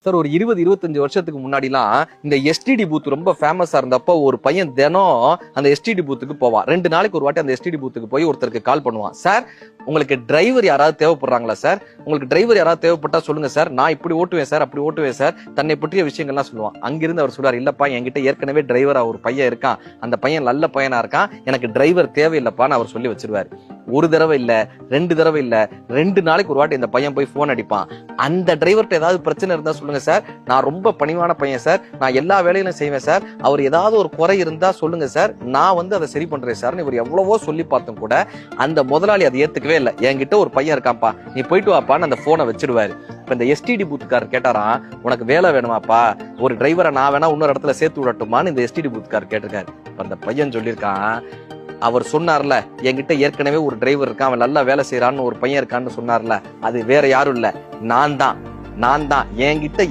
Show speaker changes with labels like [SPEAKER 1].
[SPEAKER 1] Sir ஒரு 20-25 வருஷத்துக்கு முன்னாடிலாம் இந்த எஸ்டிடி பூத் ரொம்ப ஃபேமஸா இருந்தப்போ ஒரு பையன் தினம் அந்த எஸ்டிடி பூத்துக்கு போவான். 2 நாளைக்கு ஒரு வாட்டி அந்த எஸ்டிடி பூத்துக்கு போய் ஒருத்தருக்கு கால் பண்ணுவான். சார் உங்களுக்கு டிரைவர் யாராவது தேவைப்படுறாங்களா சார், உங்களுக்கு டிரைவர் யாராவது தேவைப்பட்டா சொல்லுங்க சார், நான் இப்படி ஓட்டுவேன் சார், அப்படி ஓட்டுவேன் சார், தன்னை பற்றிய விஷயங்கள்லாம் சொல்லுவான். அங்கிருந்து அவர் சொல்றாரு, இல்லப்பா என்கிட்ட ஏற்கனவே டிரைவரா ஒரு பையன் இருக்கான், அந்த பையன் நல்ல பையனா இருக்கான், எனக்கு டிரைவர் தேவையில்லைப்பான்னு அவர் சொல்லி வச்சிருவாரு. ஒரு தடவை இல்ல, 2 தடவை இல்ல, 2 நாளைக்கு ஒரு வாட்டி இந்த பையன் போய் போன் அடிப்பான். அந்த டிரைவர்கிட்ட ஏதாவது பிரச்சனை இருந்தா சொல்லுங்க சார், நான் ரொம்ப பணிவான பையன் சார், நான் எல்லா வேலையிலும் செய்வேன் சார், அவர் ஏதாவது ஒரு குறை இருந்தா சொல்லுங்க சார், நான் வந்து அதை சரி பண்றேன் சார். இவர் எவ்வளவோ சொல்லி பார்த்தும் கூட அந்த முதலாளி அதை ஏத்துக்கவே இல்லை. என்கிட்ட ஒரு பையன் இருக்கான்ப்பா, நீ போயிட்டு வாப்பான்னு அந்த போனை வச்சிடுவாரு. இப்ப இந்த எஸ்டிடி பூத்துக்காரர் கேட்டாராம், உனக்கு வேலை வேணுமாப்பா, ஒரு டிரைவரை நான் வேணா இன்னொரு இடத்துல சேர்த்து விடட்டுமான்னு இந்த எஸ்டிடி பூத்துக்காரர் கேட்டிருக்காரு. அந்த பையன் சொல்லியிருக்கான், அவர் சொன்னார்ல என்கிட்ட ஏற்கனவே ஒரு டிரைவர் இருக்கான், அவன் நல்லா வேலை செய்யறான்னு ஒரு பையன் இருக்கான்னு சொன்னார்ல, அது வேற யாரும் இல்ல, நான் தான் என்கிட்ட